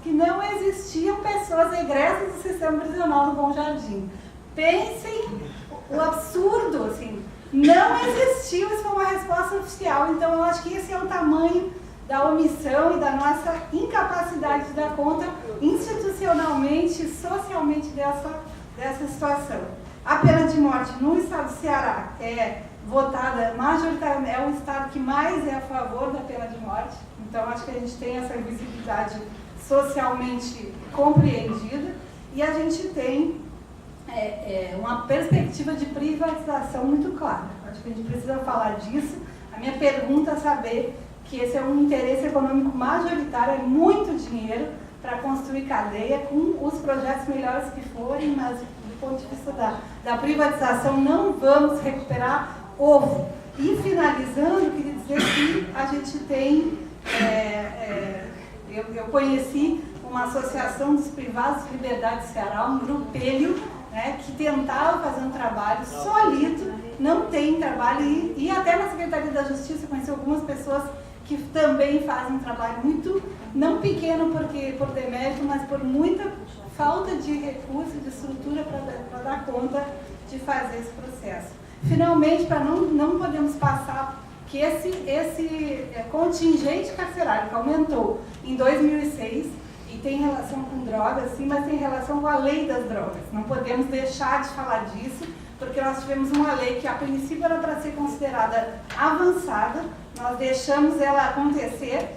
que não existiam pessoas egressas do sistema prisional do Bom Jardim. Pensem o absurdo, assim, não existiu, isso foi uma resposta oficial. Então eu acho que esse é o tamanho da omissão e da nossa incapacidade de dar conta institucionalmente, socialmente dessa situação. A pena de morte no estado do Ceará é votada majoritariamente, é o estado que mais é a favor da pena de morte. Então acho que a gente tem essa visibilidade socialmente compreendida e a gente tem uma perspectiva de privatização muito clara. Acho que a gente precisa falar disso. A minha pergunta é saber que esse é um interesse econômico majoritário, é muito dinheiro para construir cadeia com os projetos melhores que forem, mas do ponto de vista da privatização não vamos recuperar ovo. E finalizando, queria dizer que a gente tem, eu conheci uma associação dos privados de Liberdade do Ceará, um grupelho, né, que tentava fazer um trabalho sólido, não tem trabalho, e até na Secretaria da Justiça conheci algumas pessoas que também fazem um trabalho muito, não pequeno porque por demérito, mas por muita falta de recurso, de estrutura para dar conta de fazer esse processo. Finalmente, para não podemos passar que esse contingente carcerário que aumentou em 2006, e tem relação com drogas, sim, mas tem relação com a lei das drogas. Não podemos deixar de falar disso, porque nós tivemos uma lei que a princípio era para ser considerada avançada, nós deixamos ela acontecer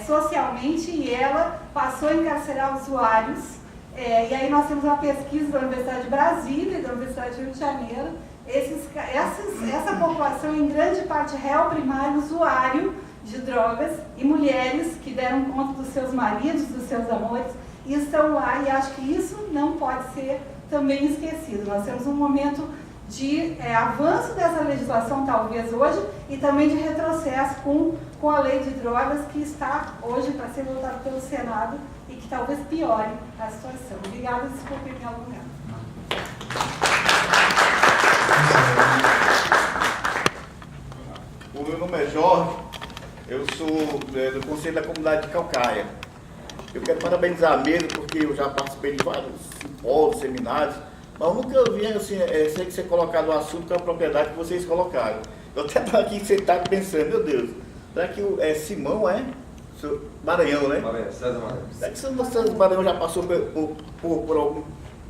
socialmente e ela passou a encarcerar usuários. E aí nós temos uma pesquisa da Universidade de Brasília e da Universidade do Rio de Janeiro. Essa população, em grande parte, réu primário, usuário de drogas, e mulheres que deram conta dos seus maridos, dos seus amores, e estão lá, e acho que isso não pode ser também esquecido. Nós temos um momento de avanço dessa legislação, talvez hoje, e também de retrocesso com a lei de drogas, que está hoje para ser votada pelo Senado e que talvez piore a situação. Obrigada, desculpe me alongar. O meu nome é Jorge, eu sou do Conselho da Comunidade de Calcaia. Eu quero parabenizar a mesa, porque eu já participei de vários simpósios, seminários, mas eu nunca vi assim, ser colocado o assunto com a propriedade que vocês colocaram. Eu até estou aqui sentado pensando, meu Deus, será que o Simão Maranhão, né? César Maranhão. Será que o César Maranhão já passou por algum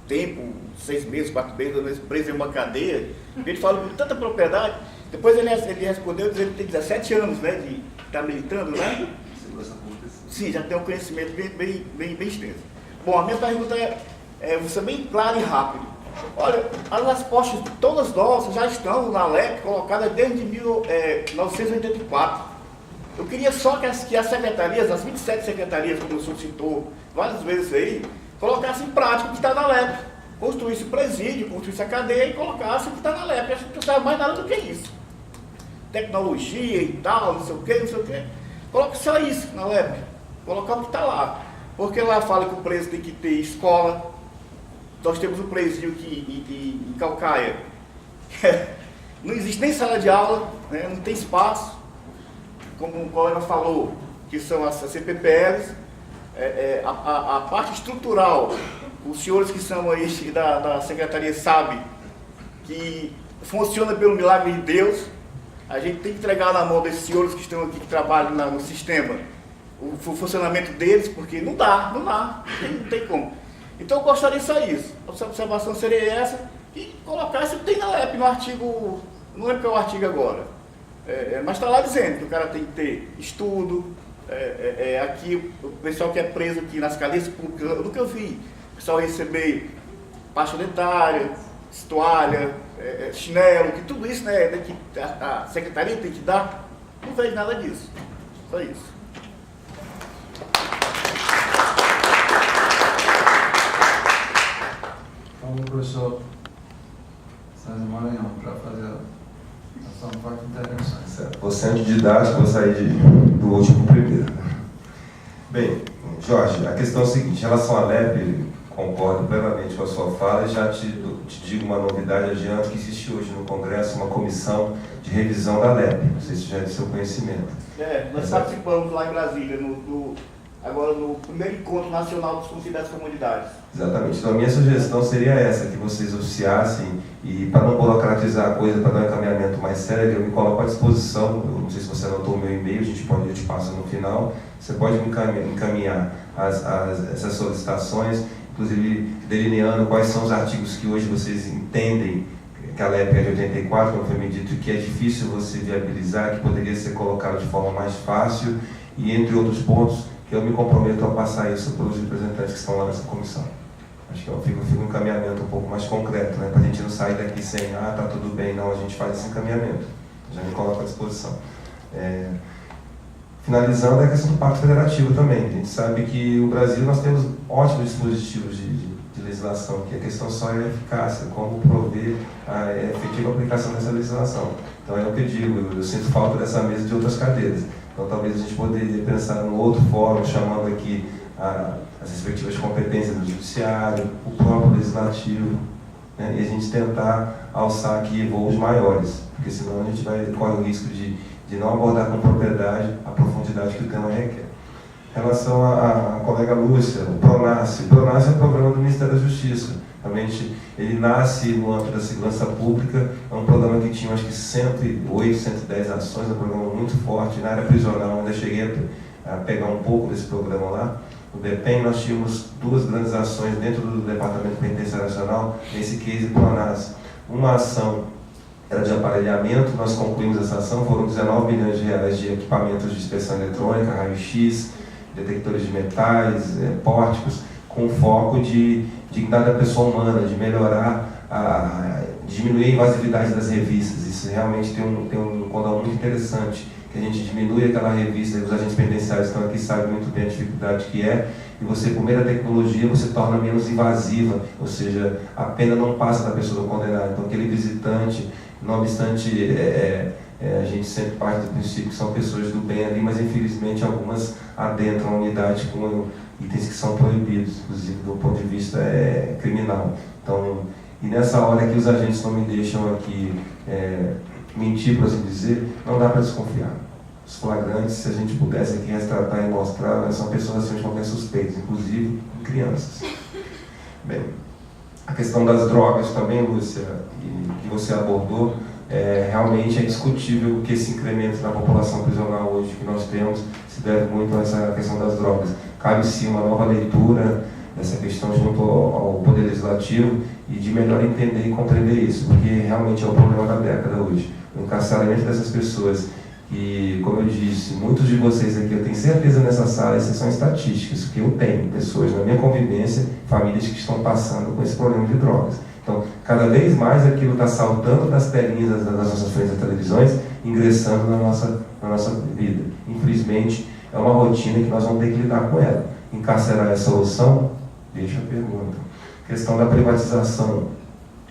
tempo, 6 meses, 4 meses, preso em uma cadeia? Ele fala com tanta propriedade. Depois ele respondeu dizendo que tem 17 anos, né, de estar militando, né? Sim, já tem um conhecimento bem extenso. Bom, a minha pergunta vou ser bem clara e rápido. Olha, as postas todas nossas já estão na LEP colocadas desde 1984. Eu queria só que as secretarias, as 27 secretarias, como o senhor citou várias vezes aí, colocassem em prática o que está na LEP. Construísse o presídio, construísse a cadeia e colocasse o que está na LEP. Acho que não precisa mais nada do que isso. Tecnologia e tal, não sei o quê. Coloque só isso na LEP. Colocar o que está lá. Porque lá fala que o preso tem que ter escola. Nós temos um presídio aqui em Calcaia. Não existe nem sala de aula, né? Não tem espaço. Como o colega falou, que são as CPPLs. A parte estrutural, os senhores que são aí da secretaria sabem que funciona pelo milagre de Deus. A gente tem que entregar na mão desses senhores que estão aqui, que trabalham no sistema, o funcionamento deles, porque não tem como. Então eu gostaria só isso. A observação seria essa, e colocar isso que tem na LEP, no artigo, não lembro qual é o artigo agora, mas está lá dizendo que o cara tem que ter estudo. Aqui, o pessoal que é preso aqui nas cadeias públicas, eu nunca vi o pessoal receber pasta dentária, toalha, chinelo, que tudo isso, né, que a secretaria tem que dar. Não vejo nada disso. Só isso. Fala o professor César Maranhão para fazer a sua parte de intervenção. Vou ser antididático, vou sair do último primeiro. Bem, Jorge, a questão é a seguinte: em relação à LEP, concordo plenamente com a sua fala e já te digo uma novidade adiante, que existe hoje no Congresso uma comissão de revisão da LEP. Não sei se já é do seu conhecimento. Nós participamos lá em Brasília, agora no primeiro encontro nacional dos Conselhos das Comunidades. Exatamente. Então a minha sugestão seria essa, que vocês oficiassem, e para não burocratizar a coisa, para dar um encaminhamento mais sério, eu me coloco à disposição. Eu não sei se você anotou o meu e-mail, eu te passo no final. Você pode me encaminhar essas solicitações, inclusive delineando quais são os artigos que hoje vocês entendem que a LEP é de 84, como foi me dito, que é difícil você viabilizar, que poderia ser colocado de forma mais fácil, e entre outros pontos, que eu me comprometo a passar isso para os representantes que estão lá nessa comissão. Acho que eu fico um encaminhamento um pouco mais concreto, né? Para a gente não sair daqui sem, tá tudo bem, não, a gente faz esse encaminhamento. Já me coloco à disposição. Finalizando, é a questão do Pacto Federativo também. A gente sabe que no Brasil nós temos ótimos dispositivos de legislação, que a questão só é a eficácia, como prover a efetiva aplicação dessa legislação. Então é o que eu digo, eu sinto falta dessa mesa de outras cadeiras. Então talvez a gente poderia pensar num outro fórum, chamando aqui as respectivas competências do Judiciário, o próprio Legislativo, né, e a gente tentar alçar aqui voos maiores, porque senão a gente corre o risco de não abordar com propriedade a profundidade que o tema requer. Em relação à colega Lúcia, o PRONASSE. O PRONASSE é o programa do Ministério da Justiça. Realmente, ele nasce no âmbito da segurança pública, é um programa que tinha, acho que 108, 110 ações, é um programa muito forte. Na área prisional, eu ainda cheguei a pegar um pouco desse programa lá. No DEPEN, nós tínhamos 2 grandes ações dentro do Departamento Penitenciário Nacional, nesse case PRONASSE. Uma ação era de aparelhamento, nós concluímos essa ação, foram 19 milhões de reais de equipamentos de inspeção eletrônica, raio-x, detectores de metais, pórticos, com foco de dignidade da pessoa humana, de melhorar, diminuir a invasividade das revistas. Isso realmente tem um condão muito interessante, que a gente diminui aquela revista, os agentes penitenciários estão aqui, sabem muito bem a dificuldade que é, e você, por meio da tecnologia, você torna menos invasiva, ou seja, a pena não passa da pessoa do condenado. Então aquele visitante, não obstante, a gente sempre parte do princípio que são pessoas do bem ali, mas infelizmente algumas adentram a unidade com itens que são proibidos, inclusive do ponto de vista criminal. Então, e nessa hora que os agentes não me deixam aqui mentir, por assim dizer, não dá para desconfiar. Os flagrantes, se a gente pudesse aqui retratar e mostrar, são pessoas assim de qualquer suspeita, inclusive em crianças. Bem, a questão das drogas também, Lúcia, que você abordou, realmente é discutível que esse incremento na população prisional hoje que nós temos se deve muito a essa questão das drogas. Cabe sim uma nova leitura dessa questão junto ao Poder Legislativo e de melhor entender e compreender isso, porque realmente é o problema da década hoje. O encarceramento dessas pessoas, e como eu disse, muitos de vocês aqui, eu tenho certeza nessa sala, essas são estatísticas, que eu tenho pessoas na minha convivência, famílias que estão passando com esse problema de drogas. Então, cada vez mais aquilo está saltando das telinhas das nossas frentes das televisões, ingressando na nossa vida. Infelizmente, é uma rotina que nós vamos ter que lidar com ela. Encarcerar é a solução? Deixa a pergunta. Questão da privatização.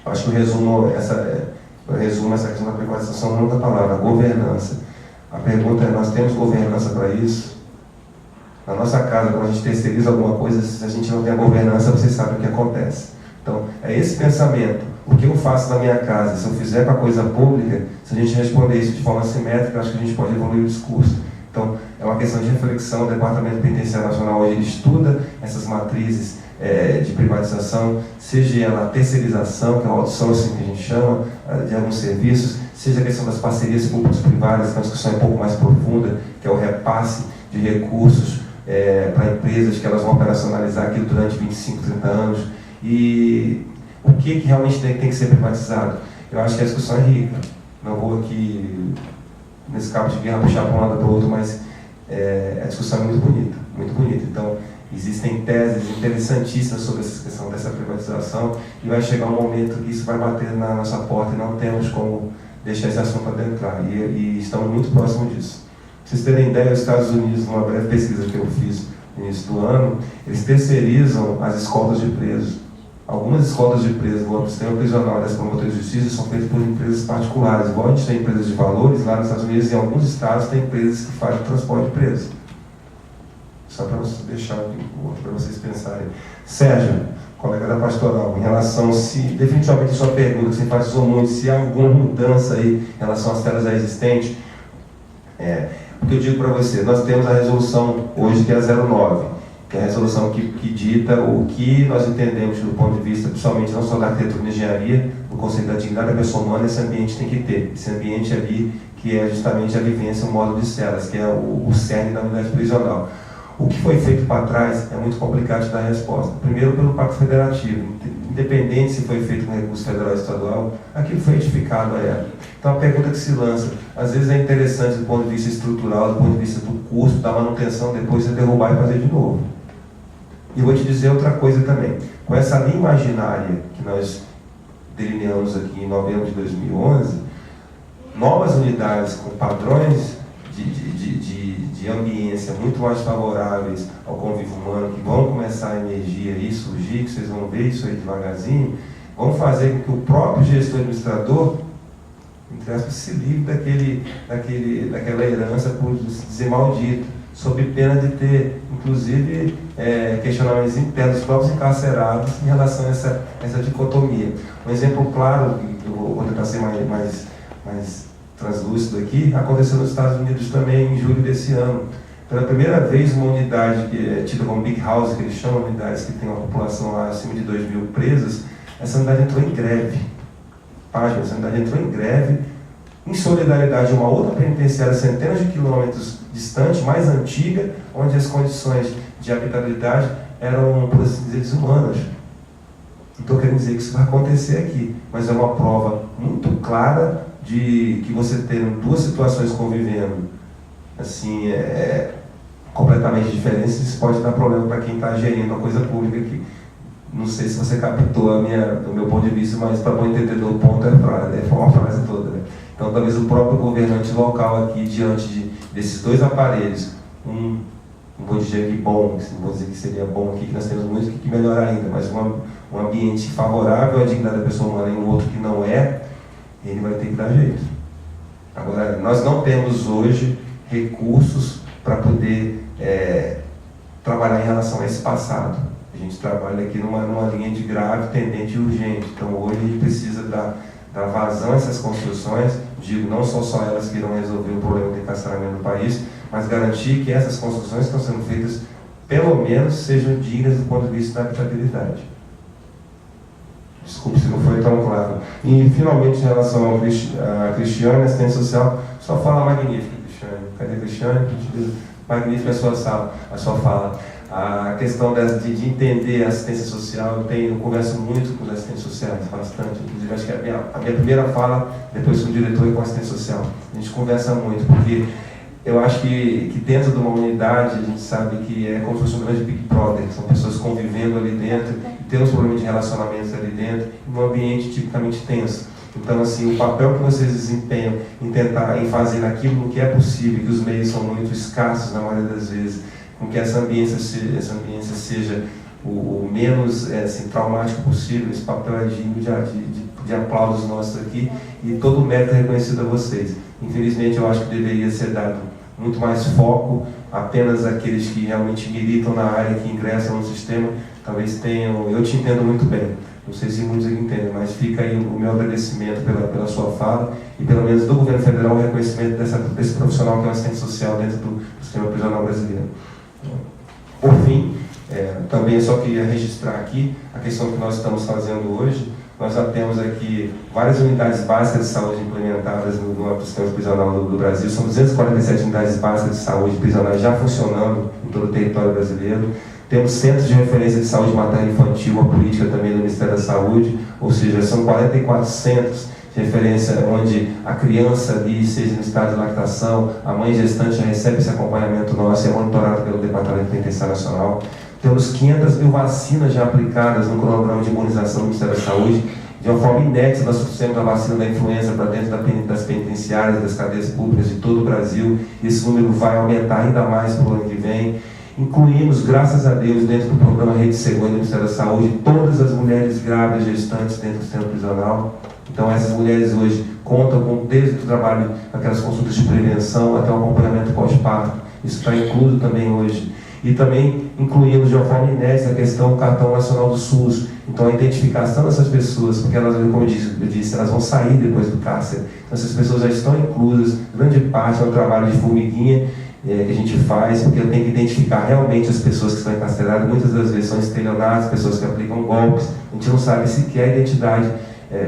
Acho que eu resumo essa questão da privatização numa palavra, governança. A pergunta é, nós temos governança para isso? Na nossa casa, quando a gente terceiriza alguma coisa, se a gente não tem a governança, você sabe o que acontece. Então, é esse pensamento. O que eu faço na minha casa, se eu fizer com a coisa pública, se a gente responder isso de forma simétrica, acho que a gente pode evoluir o discurso. Então, é uma questão de reflexão. O Departamento Penitenciário Nacional hoje ele estuda essas matrizes de privatização, seja ela a terceirização, que é o outsourcing que a gente chama, de alguns serviços, seja a questão das parcerias públicas-privadas, que é uma discussão um pouco mais profunda, que é o repasse de recursos para empresas que elas vão operacionalizar aquilo durante 25, 30 anos. E o que realmente tem que ser privatizado? Eu acho que a discussão é rica. Não vou aqui, nesse cabo de guerra, puxar para um lado ou para o outro, mas a discussão é muito bonita, muito bonita. Então, existem teses interessantíssimas sobre essa questão dessa privatização e vai chegar um momento que isso vai bater na nossa porta e não temos como deixar esse assunto adentrar. E estamos muito próximos disso. Para vocês terem ideia, os Estados Unidos, numa breve pesquisa que eu fiz no início do ano, eles terceirizam as escoltas de presos. Algumas escoltas de presos no âmbito do sistema prisional das promotoras de justiça são feitas por empresas particulares. Igual a gente tem empresas de valores, lá nos Estados Unidos, em alguns estados, tem empresas que fazem transporte de presos. Só para deixar para vocês pensarem. Sérgio, colega da Pastoral, em relação se, definitivamente a sua pergunta, que você enfatizou muito, se há alguma mudança aí em relação às telas já existentes, Porque eu digo para você, nós temos a resolução hoje que é a 09, que é a resolução que dita o que nós entendemos do ponto de vista, principalmente não só da arquitetura e engenharia, do conceito da dignidade da pessoa humana, esse ambiente tem que ter. Esse ambiente ali que é justamente a vivência, o módulo de celas, que é o cerne da unidade prisional. O que foi feito para trás é muito complicado de dar resposta. Primeiro, pelo Pacto Federativo. Independente se foi feito com recurso federal ou estadual, aquilo foi edificado a ela. Então, a pergunta que se lança, às vezes é interessante do ponto de vista estrutural, do ponto de vista do custo, da manutenção, depois você derrubar e fazer de novo. E eu vou te dizer outra coisa também. Com essa linha imaginária que nós delineamos aqui em novembro de 2011, novas unidades com padrões de ambiência muito mais favoráveis ao convívio humano, que vão começar a emergir aí, surgir, que vocês vão ver isso aí devagarzinho, vão fazer com que o próprio gestor administrador, entre aspas, se livre daquela herança, por dizer maldito, sob pena de ter, inclusive, questionamentos internos dos próprios encarcerados em relação a essa dicotomia. Um exemplo claro, eu vou tentar ser mais translúcido aqui, aconteceu nos Estados Unidos também em julho desse ano. Pela primeira vez, uma unidade que é tida como Big House, que eles chamam, unidades que tem uma população lá acima de 2.000 presos, essa unidade entrou em greve. Essa unidade entrou em greve, em solidariedade a uma outra penitenciária centenas de quilômetros distante, mais antiga, onde as condições de habitabilidade eram, por assim dizer, desumanas. Não estou querendo dizer que isso vai acontecer aqui, mas é uma prova muito clara de que você tendo duas situações convivendo, assim, completamente diferentes, isso pode dar problema para quem está gerindo a coisa pública aqui. Não sei se você captou o meu ponto de vista, mas para bom entendedor, o ponto foi uma frase toda, né? Então, talvez o próprio governante local aqui, diante desses dois aparelhos, não vou dizer que bom, não vou dizer que seria bom aqui, que nós temos muito que melhorar ainda, mas um ambiente favorável à dignidade da pessoa humana e um outro que não é, ele vai ter que dar jeito. Agora, nós não temos hoje recursos para poder trabalhar em relação a esse passado. A gente trabalha aqui numa linha de grave, tendente e urgente. Então, hoje a gente precisa dar vazão a essas construções, digo, não são só elas que irão resolver o problema do encarceramento no país, mas garantir que essas construções que estão sendo feitas, pelo menos, sejam dignas do ponto de vista da habitabilidade. Desculpe se não foi tão claro. E, finalmente, em relação a Cristiane, assistência social, só fala magnífica, Cristiane. Cadê a Cristiane? Magnífica a sua fala. A questão de entender a assistência social, eu converso muito com os assistentes sociais, bastante. Inclusive, acho que a minha primeira fala, depois com o diretor, é com a assistente social. A gente conversa muito, porque eu acho que dentro de uma unidade, a gente sabe que é como se fosse um grande Big Brother, são pessoas convivendo ali dentro, tem uns problemas de relacionamentos ali dentro, em um ambiente tipicamente tenso. Então, assim, o papel que vocês desempenham em fazer aquilo que é possível, que os meios são muito escassos na maioria das vezes, com que essa ambiência seja o menos traumático possível, esse papel é digno de aplausos nossos aqui, e todo o mérito é reconhecido a vocês. Infelizmente, eu acho que deveria ser dado muito mais foco apenas àqueles que realmente militam na área, que ingressam no sistema, talvez tenham, eu te entendo muito bem, não sei se muitos entendem, mas fica aí o meu agradecimento pela sua fala, e pelo menos do governo federal o reconhecimento desse profissional que é um assistente social dentro do sistema prisional brasileiro. Por fim, também eu só queria registrar aqui a questão que nós estamos fazendo hoje. Nós já temos aqui várias unidades básicas de saúde implementadas no sistema prisional do Brasil. São 247 unidades básicas de saúde prisionais já funcionando em todo o território brasileiro. Temos centros de referência de saúde materna e infantil, uma política também do Ministério da Saúde, ou seja, são 44 centros de referência onde a criança ali, seja no estado de lactação, a mãe gestante já recebe esse acompanhamento nosso e é monitorado pelo Departamento Penitenciário Nacional. Temos 500 mil vacinas já aplicadas no cronograma de imunização do Ministério da Saúde. De uma forma inédita, nós trouxemos a vacina da influenza para dentro das penitenciárias, das cadeias públicas de todo o Brasil. Esse número vai aumentar ainda mais para o ano que vem. Incluímos, graças a Deus, dentro do programa Rede Segura do Ministério da Saúde, todas as mulheres grávidas gestantes dentro do sistema prisional. Então, essas mulheres hoje contam desde o trabalho, aquelas consultas de prevenção até o acompanhamento pós-parto. Isso está incluso também hoje. E também incluindo de uma forma inédita a questão do cartão nacional do SUS. Então a identificação dessas pessoas, porque elas, como eu disse, elas vão sair depois do cárcere. Então essas pessoas já estão inclusas, grande parte é um trabalho de formiguinha que a gente faz, porque tem que identificar realmente as pessoas que estão encarceradas. Muitas das vezes são estelionadas, pessoas que aplicam golpes, a gente não sabe sequer a identidade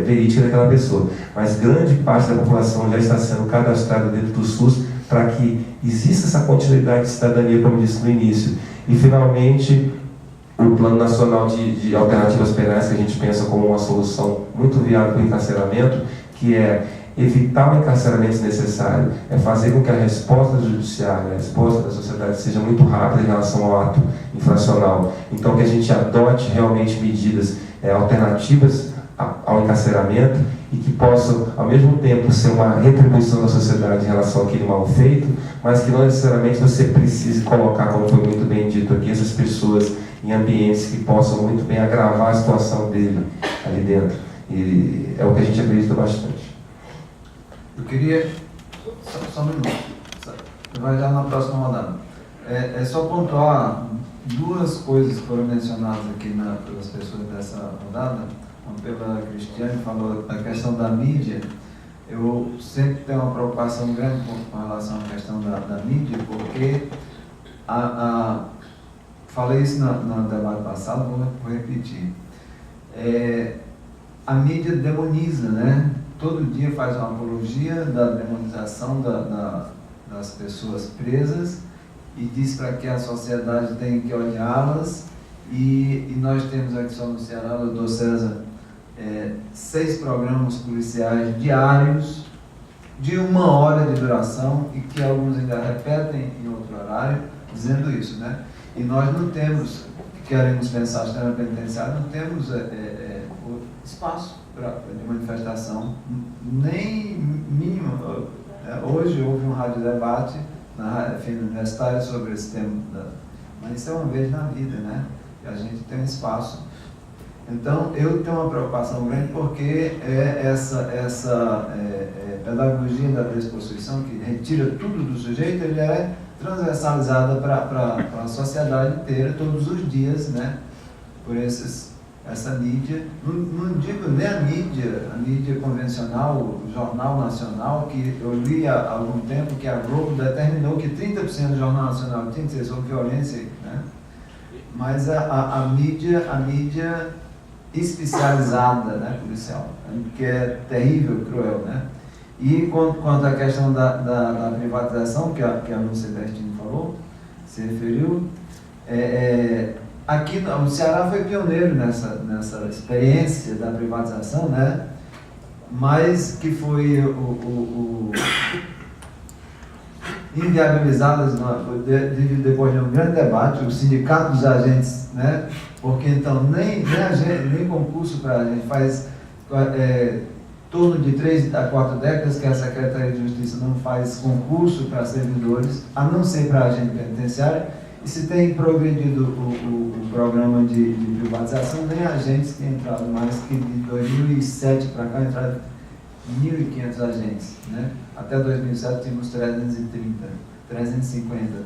verídica daquela pessoa. Mas grande parte da população já está sendo cadastrada dentro do SUS para que exista essa continuidade de cidadania, como disse no início. E finalmente, o Plano Nacional de Alternativas Penais, que a gente pensa como uma solução muito viável para o encarceramento, que é evitar o encarceramento desnecessário, é fazer com que a resposta judiciária, a resposta da sociedade seja muito rápida em relação ao ato infracional. Então, que a gente adote realmente medidas alternativas ao encarceramento e que possam, ao mesmo tempo, ser uma retribuição da sociedade em relação àquele mal feito, mas que não necessariamente você precise colocar, como foi muito bem dito aqui, essas pessoas em ambientes que possam muito bem agravar a situação dele ali dentro. E é o que a gente acredita bastante. Eu queria, só um minuto, vai já na próxima rodada. É só pontuar duas coisas que foram mencionadas aqui pelas pessoas dessa rodada. Pela Cristiane, falou da questão da mídia. Eu sempre tenho uma preocupação grande com relação à questão da mídia, porque falei isso no debate passado, vou repetir. A mídia demoniza, né? Todo dia faz uma apologia da demonização das pessoas presas e diz para que a sociedade tem que odiá-las. E nós temos aqui só no Ceará, o doutor César, 6 programas policiais diários de 1 hora de duração e que alguns ainda repetem em outro horário, dizendo isso, né? E nós não temos, queremos pensar o sistema penitenciário, não temos espaço de manifestação, nem mínimo. Hoje houve um rádio-debate na FM universitária sobre esse tema, mas isso é uma vez na vida, né? E a gente tem um espaço. Então, eu tenho uma preocupação grande porque essa pedagogia da despossuição, que retira tudo do sujeito, ele é transversalizada para a sociedade inteira, todos os dias, né? Por essa mídia, não digo nem a mídia convencional, o Jornal Nacional, que eu li há algum tempo que a Globo determinou que 30% do Jornal Nacional tinha que ser sobre violência, né? Mas a mídia especializada, né, policial, que é terrível, cruel, né? E quanto à questão da privatização, que a Lúcia Bertini falou, se referiu, aqui o Ceará foi pioneiro nessa experiência da privatização, né? Mas que foi inviabilizadas depois de um grande debate, o sindicato dos agentes, né? Porque então nem concurso para a gente faz torno de 3 a 4 décadas que a Secretaria de Justiça não faz concurso para servidores, a não ser para agente penitenciário, e se tem progredido o programa de privatização, nem agentes têm entrado mais que de 2007 para cá entraram 1.500 agentes, né? Até 2007 tínhamos 350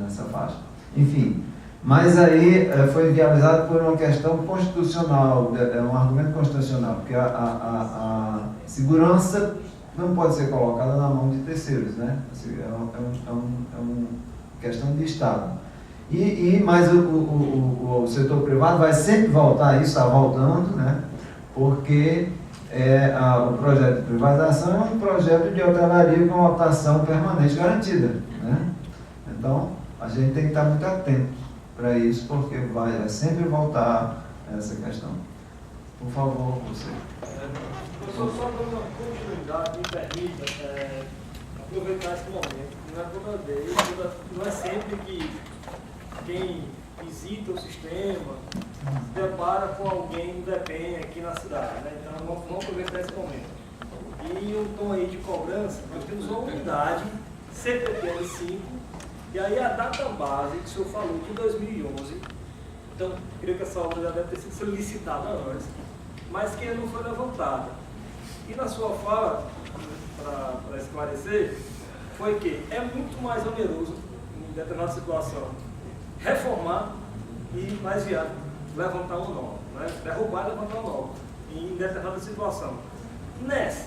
nessa faixa. Enfim, mas aí foi viabilizado por uma questão constitucional, um argumento constitucional, porque a segurança não pode ser colocada na mão de terceiros, né? É uma questão de Estado. Mas o setor privado vai sempre voltar, isso está voltando, né? Porque o projeto de privatização é um projeto de hotelaria com lotação permanente garantida, né? Então, a gente tem que estar muito atento para isso, porque vai sempre voltar essa questão. Por favor, você. Só dando uma continuidade, me permita aproveitar esse momento. Não é toda vez, não é sempre que quem visita o sistema se depara com alguém do DEPEN aqui na cidade, né? Então vamos aproveitar esse momento. E um tom aí de cobrança, nós temos uma unidade CPPL5, e aí a data base que o senhor falou de 2011, então creio que essa obra já deve ter sido solicitada antes, mas que não foi levantada. E na sua fala, para esclarecer, foi que é muito mais oneroso, em determinada situação, reformar e mais viável levantar uma nova, né? Derrubar e levantar uma nova, em determinada situação. Nessa,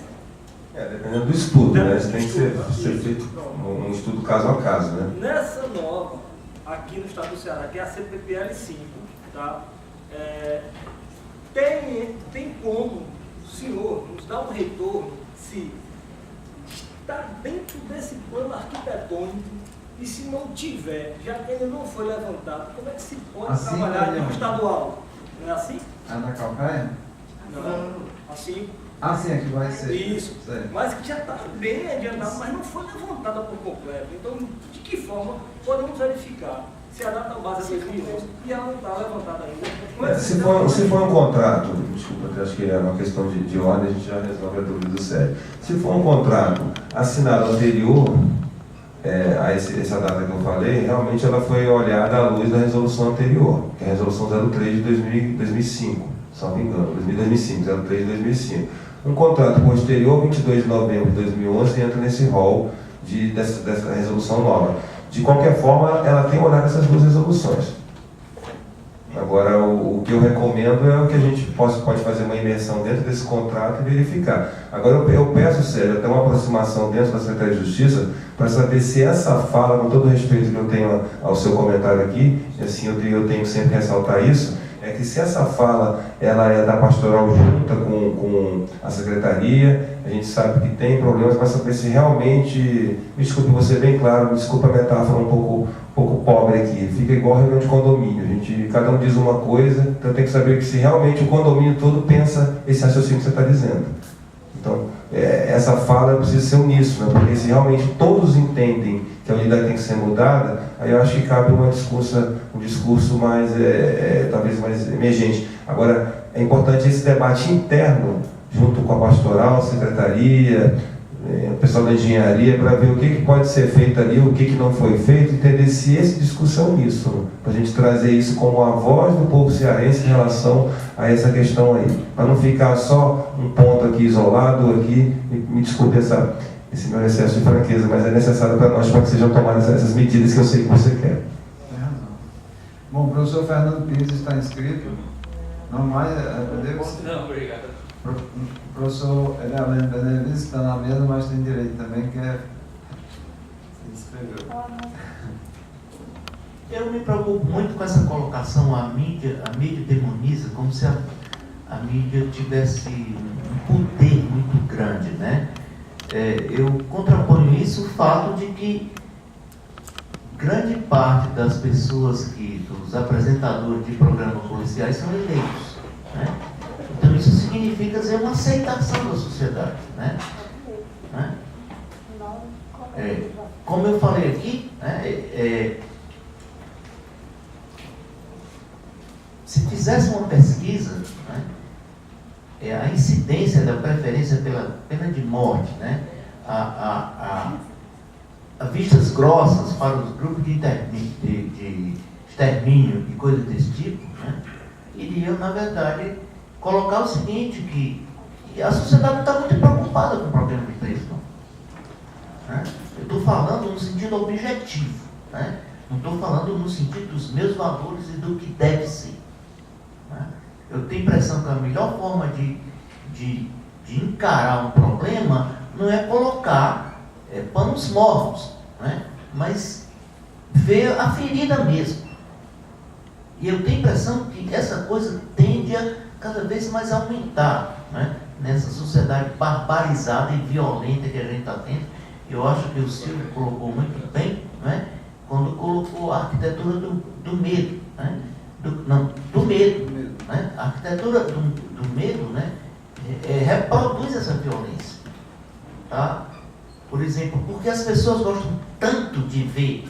dependendo do estudo, né? Isso tem que ser isso, feito um estudo caso a caso, né? Nessa nova, aqui no estado do Ceará, que é a CPPL 5, tá? Tem como o senhor nos dar um retorno se está dentro desse plano arquitetônico e se não tiver, já que ele não foi levantado, como é que se pode assim, trabalhar no estadual? Não é assim? A da Calcaia? Não, assim. Sim, aqui vai ser. Isso, Certo. mas que já está bem adiantado, mas não foi levantada por completo. Então, de que forma podemos verificar se a data base é 2011 e ela não está levantada ainda? Se for um contrato, desculpa, acho que é uma questão de ordem, a gente já resolve a dúvida do sério. Se for um contrato assinado anterior a essa data que eu falei, realmente ela foi olhada à luz da resolução anterior, que é a resolução 03 de 2005, salvo engano, 2005, 03 de 2005. Um contrato posterior, 22 de novembro de 2011, entra nesse rol dessa resolução nova. De qualquer forma, ela tem olhado essas duas resoluções. Agora, o que eu recomendo é o que a gente pode fazer uma imersão dentro desse contrato e verificar. Agora, eu peço, Sérgio, até uma aproximação dentro da Secretaria de Justiça para saber se essa fala, com todo o respeito que eu tenho ao seu comentário aqui, e assim eu tenho que sempre ressaltar isso, é que se essa fala ela é da pastoral junta com a secretaria, a gente sabe que tem problemas, mas saber se realmente, me desculpe, vou ser bem claro, me desculpe a metáfora um pouco pobre aqui, fica igual reunião de condomínio, cada um diz uma coisa, então tem que saber que se realmente o condomínio todo pensa esse raciocínio que você está dizendo. Então, essa fala precisa ser uníssona, porque se realmente todos entendem que a unidade tem que ser mudada, aí eu acho que cabe um discurso mais, talvez mais emergente. Agora, é importante esse debate interno, junto com a pastoral, a secretaria, o pessoal da engenharia, para ver o que pode ser feito ali, o que não foi feito, entender se esse discurso é uníssono, para a gente trazer isso como a voz do povo cearense em relação a essa questão aí, para não ficar só um ponto aqui isolado, aqui, me desculpe esse meu excesso de franqueza, mas é necessário para nós, para que sejam tomadas essas medidas que eu sei que você quer. Tem razão. Bom, o professor Fernando Pires está inscrito. Não mais, podemos? Não, obrigado. O professor Helena Benevides está na mesa, mas tem direito também, que se inscreveu. Eu me preocupo muito com essa colocação, a mídia demoniza, como se a mídia tivesse um poder muito grande, né? Eu contraponho isso o fato de que grande parte das pessoas dos apresentadores de programas policiais são eleitos, né? Então isso significa dizer uma aceitação da sociedade, né? Como eu falei aqui, né? Se fizesse uma pesquisa, né? A incidência da preferência pela pena de morte, né? A vistas grossas para os grupos de extermínio e coisas desse tipo, né? Iriam, na verdade, colocar o seguinte, que a sociedade não está muito preocupada com o problema de preço, não. Né? Eu estou falando no sentido objetivo, né? Não estou falando no sentido dos meus valores e do que deve ser. Né? Eu tenho a impressão que a melhor forma de encarar um problema não é colocar panos mortos, né? Mas ver a ferida mesmo. E eu tenho a impressão que essa coisa tende a cada vez mais aumentar, né? Nessa sociedade barbarizada e violenta que a gente está tendo. Eu acho que o Silvio colocou muito bem, né? Quando colocou a arquitetura do medo, né? Do medo, né? A arquitetura do medo, né? Reproduz essa violência, tá? Por exemplo, porque as pessoas gostam tanto de ver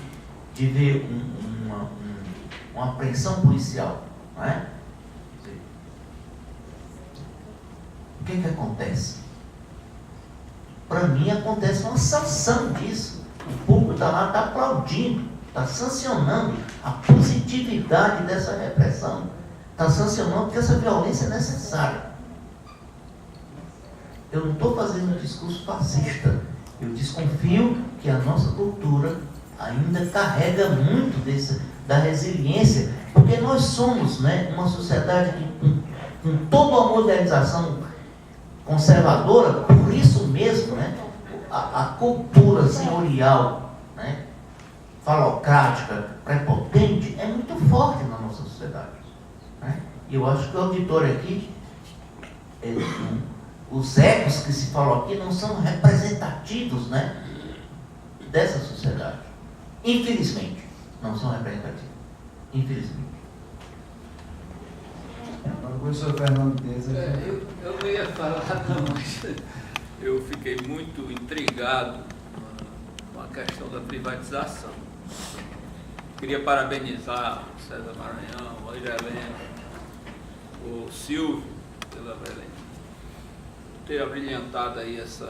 uma apreensão policial, não é? O que acontece? Para mim acontece uma sanção disso. O público está lá, está aplaudindo, está sancionando a positividade dessa repressão, está sancionando que essa violência é necessária. Eu não estou fazendo um discurso fascista. Eu desconfio que a nossa cultura ainda carrega muito da resiliência, porque nós somos, né, uma sociedade que, com toda a modernização conservadora, por isso mesmo, né, a cultura senhorial, né, falocrática, prepotente, é muito forte na nossa sociedade. Né? E eu acho que o auditório aqui, os ecos que se falam aqui não são representativos, né, dessa sociedade. Infelizmente, não são representativos. Infelizmente. O professor Fernando Dias aqui. Eu não ia falar não, mas eu fiquei muito intrigado com a questão da privatização. Queria parabenizar o César Maranhão, o Helena, o Silvio pela ter abrilhantado aí esse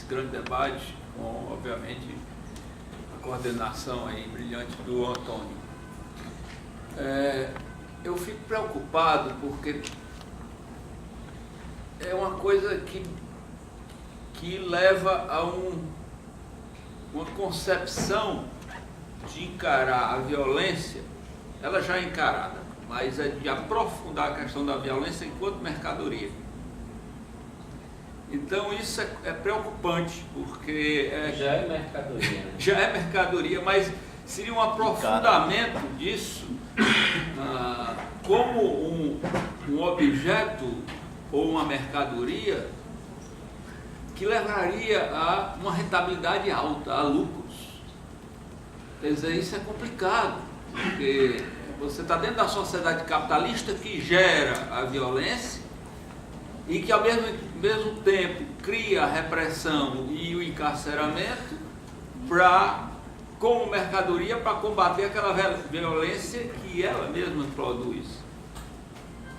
grande debate, com, obviamente, a coordenação aí brilhante do Antônio. Eu fico preocupado porque é uma coisa que leva a uma concepção de encarar a violência, ela já é encarada, mas é de aprofundar a questão da violência enquanto mercadoria. Então isso é preocupante, porque... já é mercadoria. Né? Já é mercadoria, mas seria um aprofundamento disso como um objeto ou uma mercadoria que levaria a uma rentabilidade alta, a lucros. Quer dizer, isso é complicado, porque você está dentro da sociedade capitalista que gera a violência e que ao mesmo tempo cria a repressão e o encarceramento como mercadoria para combater aquela violência que ela mesma produz.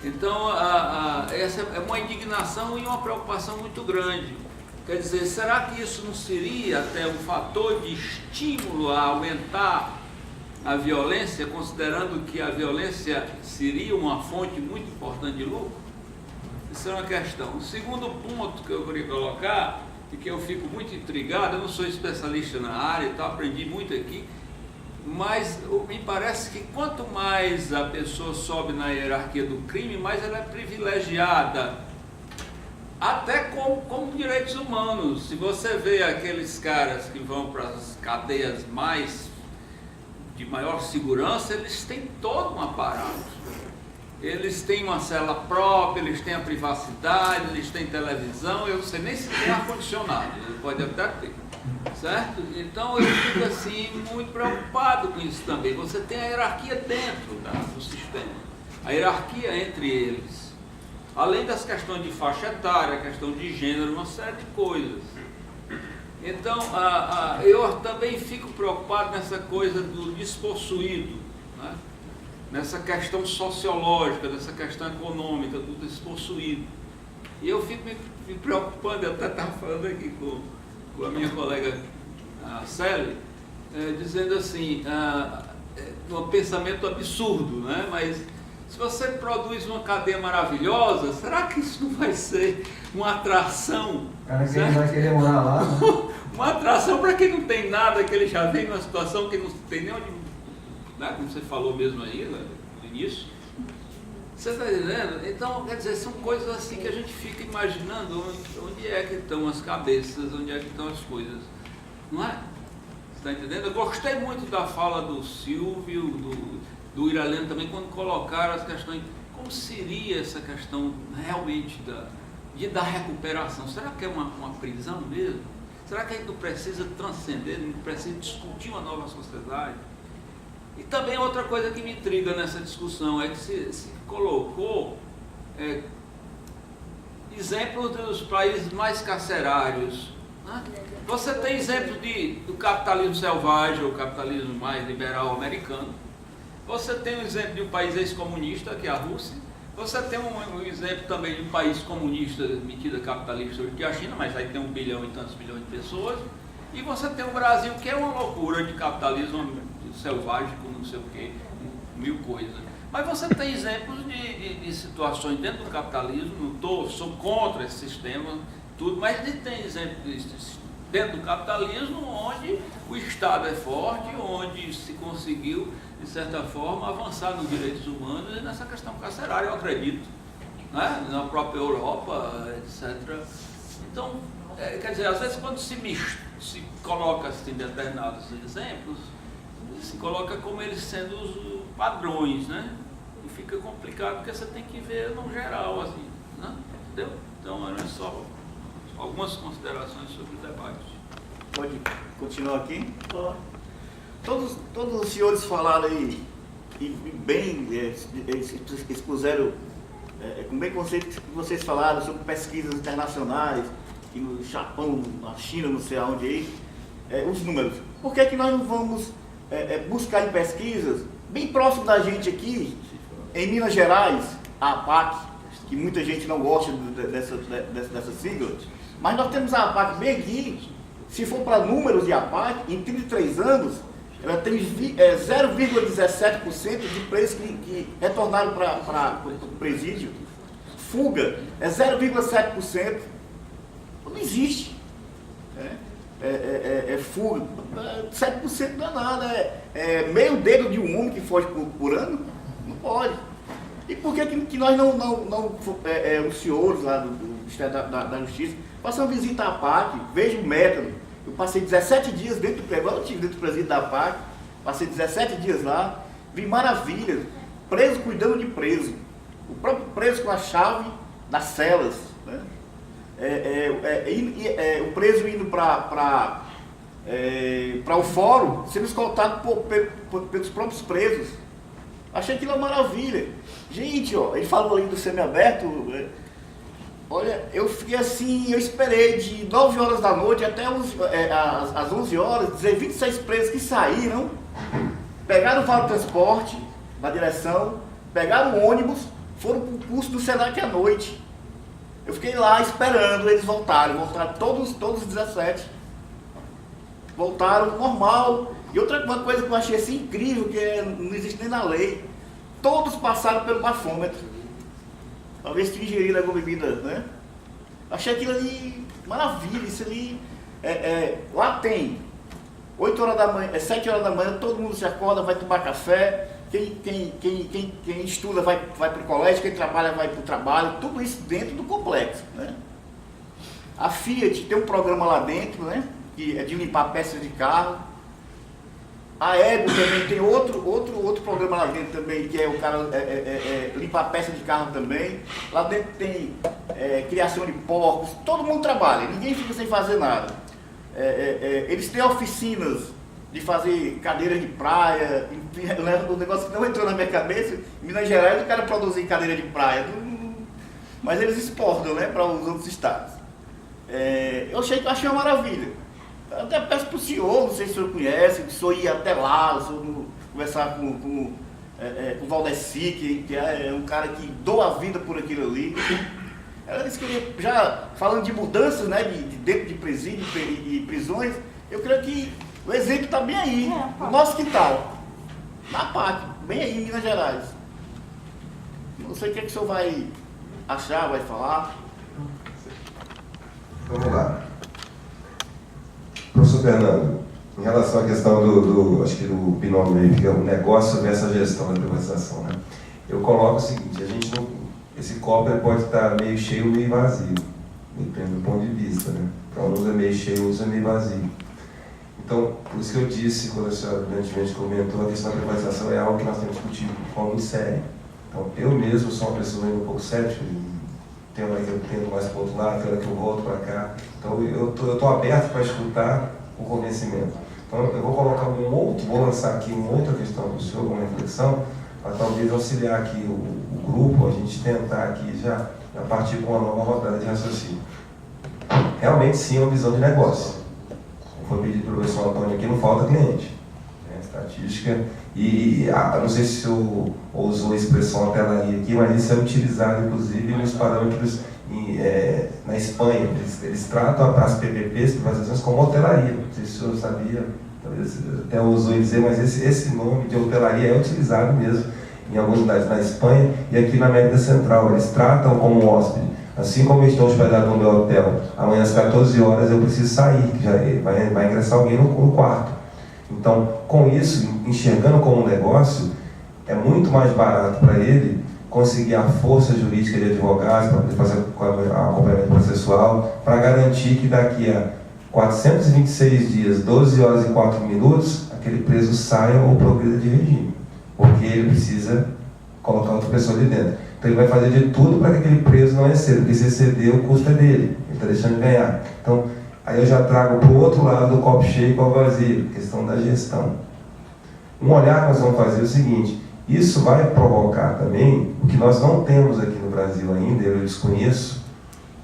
Então, essa é uma indignação e uma preocupação muito grande. Quer dizer, será que isso não seria até um fator de estímulo a aumentar a violência, considerando que a violência seria uma fonte muito importante de lucro? Isso é uma questão. O segundo ponto que eu queria colocar, e que eu fico muito intrigado, eu não sou especialista na área, então aprendi muito aqui, mas me parece que quanto mais a pessoa sobe na hierarquia do crime, mais ela é privilegiada, até como direitos humanos. Se você vê aqueles caras que vão para as cadeias de maior segurança, eles têm todo um aparato. Eles têm uma cela própria, eles têm a privacidade, eles têm televisão, eu não sei nem se tem ar-condicionado, pode até ter, certo? Então eu fico assim muito preocupado com isso também. Você tem a hierarquia dentro do sistema, a hierarquia entre eles, além das questões de faixa etária, questão de gênero, uma série de coisas. Então eu também fico preocupado nessa coisa do despossuído, né? Nessa questão sociológica, nessa questão econômica, do despossuído. E eu fico me preocupando, eu até estava falando aqui com a minha colega Célia, dizendo assim, um pensamento absurdo, né? Mas se você produz uma cadeia maravilhosa, será que isso não vai ser uma atração? O cara que vai querer morar lá, né? Uma atração para quem não tem nada, que ele já vem numa situação que não tem nem onde... Como você falou mesmo aí, né, no início, você está entendendo? Então, quer dizer, são coisas assim que a gente fica imaginando onde é que estão as cabeças, onde é que estão as coisas, não é? Você está entendendo? Eu gostei muito da fala do Silvio, do Iraleno também, quando colocaram as questões, como seria essa questão realmente da recuperação? Será que é uma prisão mesmo? Será que a gente não precisa transcender, não precisa discutir uma nova sociedade? E também outra coisa que me intriga nessa discussão é que se colocou exemplos dos países mais carcerários, né? Você tem exemplos do capitalismo selvagem, ou capitalismo mais liberal americano. Você tem um exemplo de um país ex-comunista, que é a Rússia. Você tem um exemplo também de um país comunista, metida capitalista, que é a China, mas aí tem 1 bilhão e tantos bilhões de pessoas. E você tem o Brasil, que é uma loucura de capitalismo selvagem, com não sei o que, mil coisas. Mas você tem exemplos de situações dentro do capitalismo, sou contra esse sistema, tudo, mas tem exemplos dentro do capitalismo, onde o Estado é forte, onde se conseguiu, de certa forma, avançar nos direitos humanos e nessa questão carcerária, eu acredito, né? Na própria Europa, etc. Então, quer dizer, às vezes quando se coloca assim, determinados exemplos, se coloca como eles sendo os padrões, né? E fica complicado porque você tem que ver no geral, assim, né? Entendeu? Então, eram só algumas considerações sobre o debate. Pode continuar aqui? Todos os senhores falaram aí, e bem expuseram, com bem conceito que vocês falaram sobre pesquisas internacionais, que no Japão, na China, não sei aonde aí, os números. Por que nós não vamos buscar em pesquisas bem próximo da gente aqui, em Minas Gerais, a APAC, que muita gente não gosta dessa sigla, mas nós temos a APAC bem aqui. Se for para números de APAC, em 33 anos, ela tem 0,17% de presos que retornaram para o presídio. Fuga é 0,7%. Não existe. Fuga. 7% não é nada. É meio dedo de um homem que foge por ano? Não pode. E por que nós os senhores lá do Ministério da Justiça, façam uma visita à APAC, vejam o método. Eu passei 17 dias dentro do presídio, eu tive dentro do presídio da APAC, passei 17 dias lá, vi maravilhas, preso cuidando de preso, o próprio preso com a chave das celas, né? O preso indo para o fórum, sendo escoltado pelos próprios presos. Achei aquilo uma maravilha. Gente, ó, ele falou ali do semiaberto. Olha, eu fiquei assim, eu esperei de 9 horas da noite até às 11 horas, 26 presos que saíram, pegaram o vale transporte na direção, pegaram o ônibus, foram para o curso do Senac à noite. Eu fiquei lá esperando eles voltaram todos os 17. Voltaram normal. E uma coisa que eu achei assim incrível, que não existe nem na lei, todos passaram pelo bafômetro. Talvez tenha ingerido alguma bebida, né? Achei aquilo ali maravilha, isso ali. Lá tem 8 horas da manhã, 7 horas da manhã, todo mundo se acorda, vai tomar café. Quem estuda vai para o colégio, quem trabalha vai para o trabalho, tudo isso dentro do complexo, né? A Fiat tem um programa lá dentro, né? Que é de limpar peças de carro. A Ego também tem outro programa lá dentro também, que é o cara limpar peça de carro também. Lá dentro tem criação de porcos, todo mundo trabalha, ninguém fica sem fazer nada. Eles têm oficinas de fazer cadeira de praia, um negócio que não entrou na minha cabeça. Em Minas Gerais o cara produzir cadeira de praia, mas eles exportam, né, para os outros estados. Eu achei uma maravilha. Até peço para o senhor, não sei se o senhor conhece, que o senhor ia até lá, conversar com o Valdeci, que é um cara que doa a vida por aquilo ali. Ela disse que, já falando de mudanças, né, de dentro de presídio e prisões, eu creio que o exemplo está bem aí, no nosso quintal, na PAC, bem aí em Minas Gerais. Não sei o que o senhor vai achar, vai falar. Vamos lá. Professor Fernando, em relação à questão acho que do binômio aí, que é um negócio sobre essa gestão da privatização, né? Eu coloco o seguinte, esse copo pode estar meio cheio ou meio vazio, depende do ponto de vista, né? Para uns é meio cheio, outros é meio vazio. Então, por isso que eu disse, quando a senhora brilhantemente comentou, a questão da privatização é algo que nós temos discutido de forma muito séria. Então, eu mesmo sou uma pessoa ainda um pouco cética, tem hora que eu tento mais para o outro lado, tem hora que eu volto para cá. Então, eu estou aberto para escutar o convencimento. Então, eu vou colocar vou lançar aqui uma outra questão para o senhor, uma reflexão, para talvez auxiliar aqui o grupo, a gente tentar aqui já partir com uma nova rodada de raciocínio. Realmente, sim, é uma visão de negócio. Como foi pedido pelo professor Antônio aqui, não falta cliente. Né? Estatística, não sei se o senhor usou a expressão hotelaria aqui, mas isso é utilizado, inclusive, nos parâmetros na Espanha. Eles tratam as PPPs, privatizações, como hotelaria. Não sei se o senhor sabia, talvez até usou dizer, mas esse nome de hotelaria é utilizado mesmo em algumas cidades na Espanha e aqui na América Central. Eles tratam como hóspede Assim como eu estou hospedado no meu hotel, amanhã às 14 horas eu preciso sair, que já vai ingressar alguém no quarto. Então, com isso, enxergando como um negócio, é muito mais barato para ele conseguir a força jurídica de advogados para poder fazer acompanhamento processual, para garantir que daqui a 426 dias, 12 horas e 4 minutos, aquele preso saia ou progrida de regime, porque ele precisa colocar outra pessoa ali dentro. Então ele vai fazer de tudo para que aquele preso não exceda, porque se exceder, o custo é dele, ele está deixando de ganhar. Então, aí eu já trago para o outro lado do copo cheio e copo vazio, questão da gestão. Um olhar que nós vamos fazer é o seguinte: isso vai provocar também o que nós não temos aqui no Brasil ainda, eu desconheço,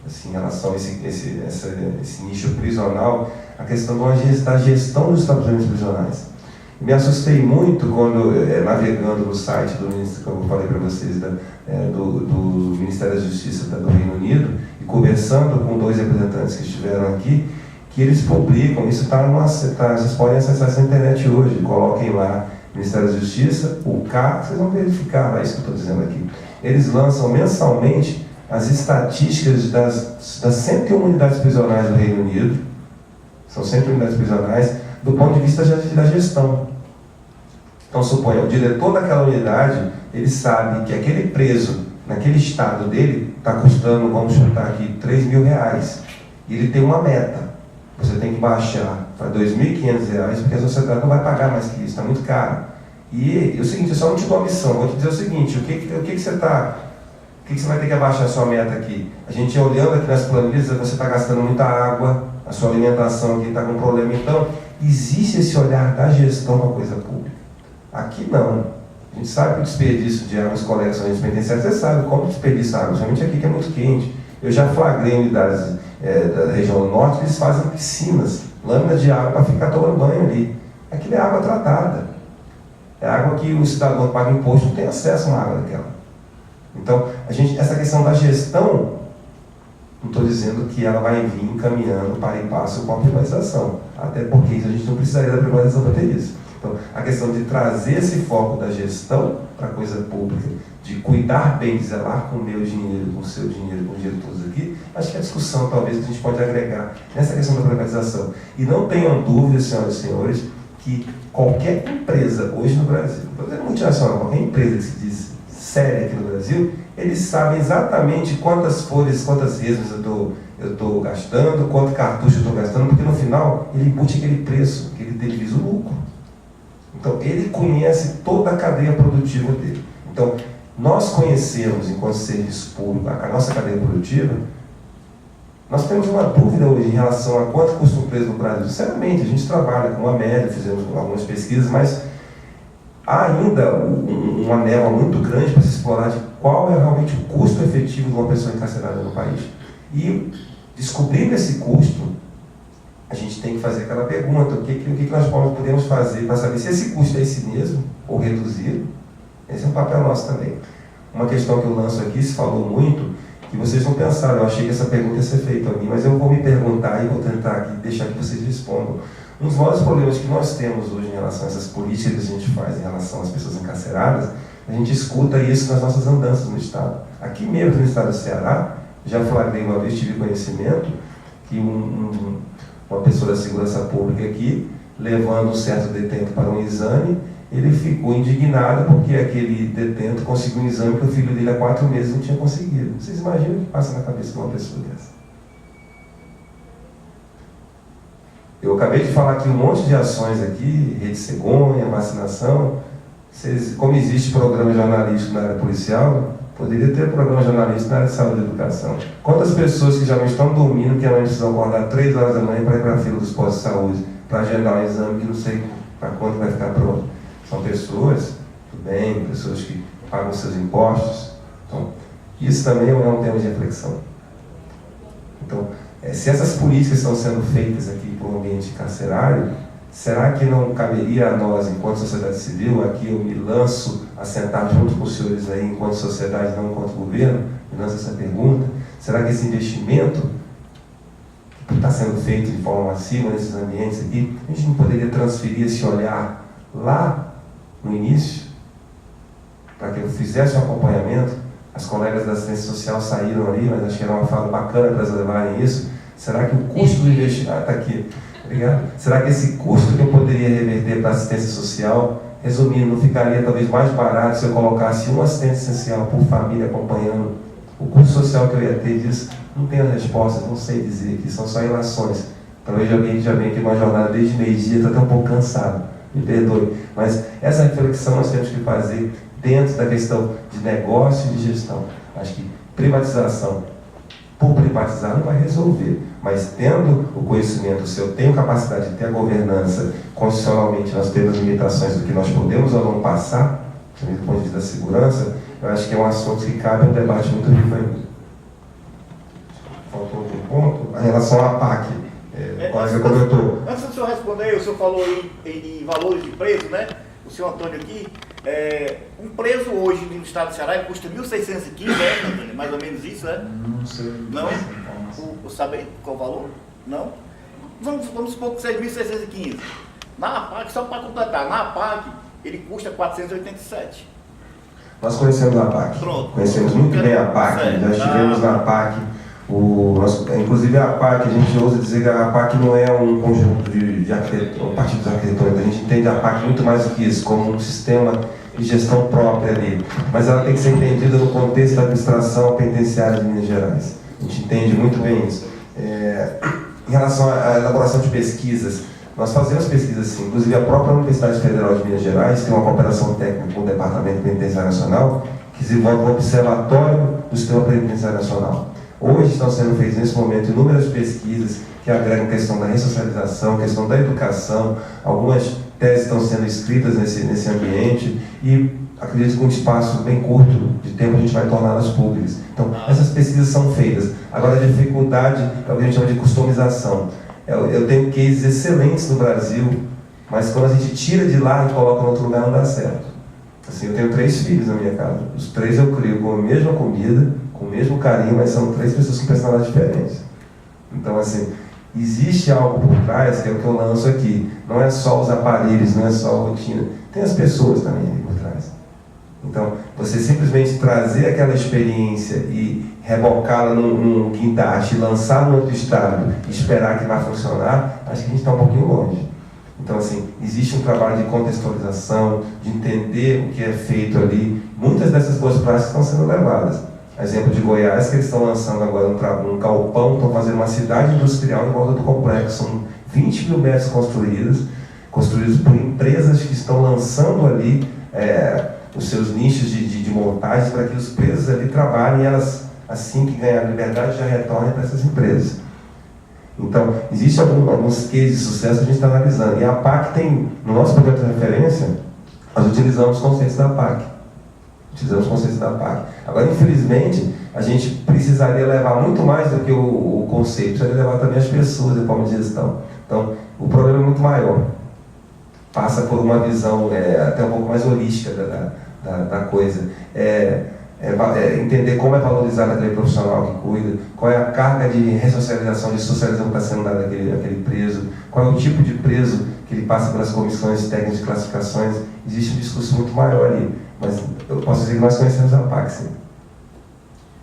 assim, em relação a esse nicho prisional, a questão da gestão dos estabelecimentos prisionais. Me assustei muito quando, navegando no site do Ministério, como eu falei para vocês, do Ministério da Justiça do Reino Unido, e conversando com 2 representantes que estiveram aqui, que eles publicam, isso vocês podem acessar essa internet hoje, coloquem lá, Ministério da Justiça, o K, vocês vão verificar lá isso que eu estou dizendo aqui. Eles lançam mensalmente as estatísticas das 101 unidades prisionais do Reino Unido, são 101 unidades prisionais, do ponto de vista da gestão. Então, suponha, o diretor daquela unidade, ele sabe que aquele preso, naquele estado dele, está custando, vamos chutar aqui, R$3.000. E ele tem uma meta. Você tem que baixar para R$2.500, porque a sociedade não vai pagar mais que isso, está muito caro. E é o seguinte, eu só não te dou uma missão, vou te dizer o seguinte: o que você vai ter que abaixar a sua meta aqui? A gente olhando aqui nas planilhas, você está gastando muita água, a sua alimentação aqui está com problema. Então, existe esse olhar da gestão da coisa pública. Aqui não. A gente sabe que o desperdício de água, os colegas são penitenciários, você sabe como desperdiça água, principalmente aqui que é muito quente. Eu já flagrei unidades da região do norte, eles fazem piscinas, lâminas de água para ficar tomando banho ali. Aquilo é água tratada. É água que o cidadão que paga imposto não tem acesso a uma água daquela. Então, essa questão da gestão, não estou dizendo que ela vai vir encaminhando para e passo com a privatização. Até porque isso a gente não precisaria da privatização para ter isso. Então, a questão de trazer esse foco da gestão para a coisa pública, de cuidar bem, de zelar com o meu dinheiro, com o seu dinheiro, com o dinheiro de todos aqui, acho que é a discussão, talvez, que a gente pode agregar nessa questão da privatização. E não tenham dúvidas, senhoras e senhores, que qualquer empresa hoje no Brasil, não estou dizendo multinacional, qualquer empresa que se diz séria aqui no Brasil, eles sabem exatamente quantas folhas, quantas resmas eu estou gastando, quanto cartucho eu estou gastando, porque no final ele embute aquele preço, que ele visa o lucro. Então, ele conhece toda a cadeia produtiva dele. Então, nós conhecemos, enquanto serviço público, a nossa cadeia produtiva. Nós temos uma dúvida hoje em relação a quanto custa um preço no Brasil. Sinceramente, a gente trabalha com uma média, fizemos algumas pesquisas, mas há ainda uma névoa muito grande para se explorar de qual é realmente o custo efetivo de uma pessoa encarcerada no país. E, descobrindo esse custo, a gente tem que fazer aquela pergunta: o que nós podemos fazer para saber se esse custo é esse mesmo, ou reduzido? Esse é um papel nosso também. Uma questão que eu lanço aqui, se falou muito, que vocês não pensaram, eu achei que essa pergunta ia ser feita a mim, mas eu vou me perguntar e vou tentar aqui deixar que vocês respondam. Um dos maiores problemas que nós temos hoje em relação a essas políticas que a gente faz em relação às pessoas encarceradas, a gente escuta isso nas nossas andanças no Estado. Aqui mesmo no Estado do Ceará, já flagrei uma vez, tive conhecimento, que uma pessoa da segurança pública aqui, levando um certo detento para um exame, ele ficou indignado porque aquele detento conseguiu um exame que o filho dele há 4 meses não tinha conseguido. Vocês imaginam o que passa na cabeça de uma pessoa dessa? Eu acabei de falar aqui um monte de ações aqui, Rede Cegonha, vacinação. Como existe programa jornalístico na área policial, poderia ter programa jornalístico na área de saúde e educação. Quantas pessoas que já não estão dormindo, que amanhã precisam acordar 3 horas da manhã para ir para a fila dos postos de saúde, para agendar um exame que não sei para quando vai ficar pronto? São pessoas, tudo bem, pessoas que pagam seus impostos. Então, isso também é um tema de reflexão. Então, se essas políticas estão sendo feitas aqui para o ambiente carcerário, será que não caberia a nós, enquanto sociedade civil, aqui eu me lanço a sentar junto com os senhores aí, enquanto sociedade, não enquanto governo, me lanço essa pergunta: será que esse investimento que está sendo feito de forma massiva nesses ambientes aqui, a gente não poderia transferir esse olhar lá no início, para que eu fizesse um acompanhamento? As colegas da assistência social saíram ali, mas acho que era uma fala bacana para elas levarem isso. Será que o custo do investimento... Ah, está aqui. Obrigado. Será que esse custo que eu poderia reverter para a assistência social, resumindo, não ficaria talvez mais barato se eu colocasse um assistente essencial por família acompanhando? O custo social que eu ia ter disso, não tenho respostas, não sei dizer aqui, são só relações. Talvez alguém que já vem aqui uma jornada desde meio-dia, está até um pouco cansado, me perdoe. Mas essa reflexão nós temos que fazer dentro da questão de negócio e de gestão. Acho que privatização, por privatizar, não vai resolver. Mas tendo o conhecimento, se eu tenho capacidade de ter a governança, constitucionalmente nós temos limitações do que nós podemos ou não passar, do ponto de vista da segurança, eu acho que é um assunto que cabe a um debate muito rico ainda. Faltou outro ponto. A relação à PAC. O colega comentou. Antes do senhor responder, o senhor falou em valores de preço, né? O senhor Antônio aqui. Um preso hoje no estado do Ceará custa R$ 1.615, né? Mais ou menos isso, né? Não sei. Não? Sabe qual o valor? Não? Vamos supor que seja 1.615. Na APAC, só para completar, na APAC ele custa 487. Nós conhecemos a APAC. Pronto. Conhecemos muito bem a APAC. Certo. Já estivemos na APAC. Inclusive a APAC, a gente ousa dizer que a APAC não é um conjunto de partidos arquitetônicos. A gente entende a APAC muito mais do que isso, como um sistema de gestão própria ali. Mas ela tem que ser entendida no contexto da administração penitenciária de Minas Gerais. A gente entende muito bem isso. Em relação à elaboração de pesquisas, nós fazemos pesquisas sim. Inclusive a própria Universidade Federal de Minas Gerais tem uma cooperação técnica com o Departamento Penitenciário Nacional que desenvolve um observatório do sistema penitenciário nacional. Hoje estão sendo feitas nesse momento inúmeras pesquisas que agregam questão da ressocialização, questão da educação. Algumas teses estão sendo escritas nesse ambiente e acredito que com um espaço bem curto de tempo a gente vai torná-las públicas. Então, essas pesquisas são feitas. Agora, a dificuldade é o que a gente chama de customização. Eu tenho cases excelentes no Brasil, mas quando a gente tira de lá e coloca em outro lugar, não dá certo. Assim, eu tenho 3 filhos na minha casa. Os 3 eu crio com a mesma comida, com o mesmo carinho, mas são 3 pessoas com personalidades diferentes. Então, assim, existe algo por trás, que é o que eu lanço aqui. Não é só os aparelhos, não é só a rotina. Tem as pessoas também ali por trás. Então, você simplesmente trazer aquela experiência e rebocá-la num guindaste, lançar no outro estado e esperar que vai funcionar, acho que a gente está um pouquinho longe. Então, assim, existe um trabalho de contextualização, de entender o que é feito ali. Muitas dessas boas práticas estão sendo levadas. Exemplo de Goiás, que eles estão lançando agora um galpão, estão fazendo uma cidade industrial em volta do complexo. São 20 mil metros construídos por empresas que estão lançando ali os seus nichos de montagem para que os presos ali trabalhem e elas, assim que ganharem liberdade, já retornem para essas empresas. Então, existem alguns cases de sucesso que a gente está analisando. E a APAC tem, no nosso projeto de referência, nós utilizamos os conceitos da APAC. Agora, infelizmente, a gente precisaria levar muito mais do que o conceito, precisaria levar também as pessoas em forma de gestão. Então, o problema é muito maior. Passa por uma visão até um pouco mais holística da coisa. Entender como é valorizado aquele profissional que cuida, qual é a carga de ressocialização, de socialização que está sendo dada àquele preso, qual é o tipo de preso que ele passa pelas comissões técnicas de classificações. Existe um discurso muito maior ali, mas eu posso dizer que nós conhecemos a PAC, sim.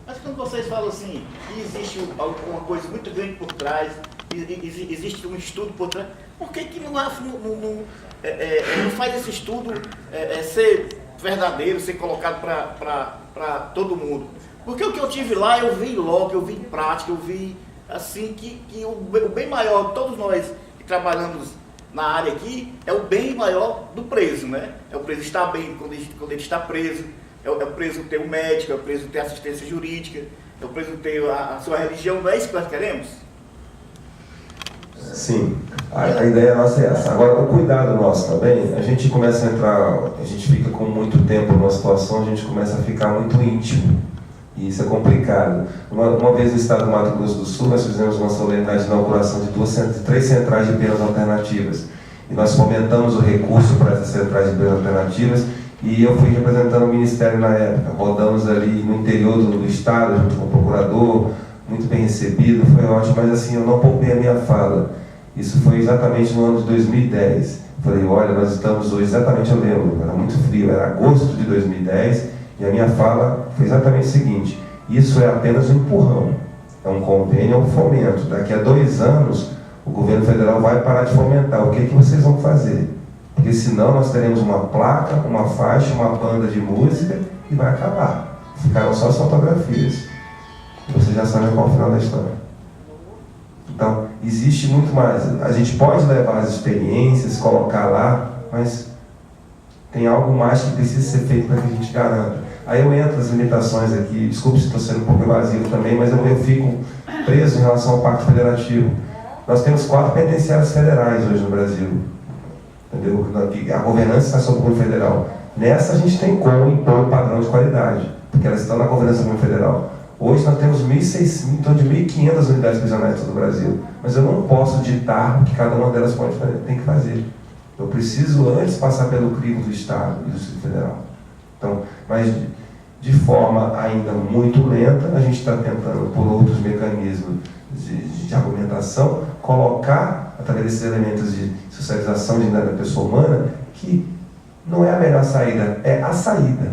Mas quando vocês falam assim, que existe alguma coisa muito grande por trás, existe um estudo por trás, por que não faz esse estudo ser verdadeiro, ser colocado para todo mundo? Porque o que eu tive lá, eu vi logo, eu vi em prática, eu vi assim que o bem maior de todos nós que trabalhamos na área aqui é o bem maior do preso, né? É o preso estar bem quando ele está preso, é o preso ter um médico, é o preso ter assistência jurídica, é o preso ter a sua religião. Não é isso que nós queremos? Sim, a ideia nossa é essa. Agora, o cuidado nosso também, a gente começa a entrar, a gente fica com muito tempo numa situação, a gente começa a ficar muito íntimo. E isso é complicado. Uma vez no estado do Mato Grosso do Sul, nós fizemos uma solenidade de inauguração de 3 centrais de penas alternativas. E nós fomentamos o recurso para essas centrais de penas alternativas. E eu fui representando o Ministério na época. Rodamos ali no interior do estado, junto com o procurador, muito bem recebido, foi ótimo. Mas assim, eu não poupei a minha fala. Isso foi exatamente no ano de 2010. Falei, olha, nós estamos hoje, exatamente eu lembro, era muito frio, era agosto de 2010. E a minha fala foi exatamente o seguinte: isso é apenas um empurrão, é um convênio, é um fomento. Daqui a 2 anos, o governo federal vai parar de fomentar. O que é que vocês vão fazer? Porque senão nós teremos uma placa, uma faixa, uma banda de música e vai acabar. Ficaram só as fotografias. E vocês já sabem qual é o final da história. Então, existe muito mais. A gente pode levar as experiências, colocar lá, mas tem algo mais que precisa ser feito para que a gente garanta. Aí eu entro nas limitações aqui, desculpe se estou sendo um pouco evasivo também, mas eu fico preso em relação ao Pacto Federativo. Nós temos 4 penitenciárias federais hoje no Brasil. Entendeu? A governança está sob o governo federal. Nessa a gente tem como impor um padrão de qualidade, porque elas estão na governança do governo federal. Hoje nós temos 1.600, em torno de 1.500 unidades prisionais em todo o Brasil. Mas eu não posso ditar o que cada uma delas pode fazer, tem que fazer. Eu preciso antes passar pelo crivo do Estado e do Distrito Federal. Então, mas de forma ainda muito lenta, a gente está tentando, por outros mecanismos de argumentação, colocar, através desses elementos de socialização de da pessoa humana, que não é a melhor saída, é a saída.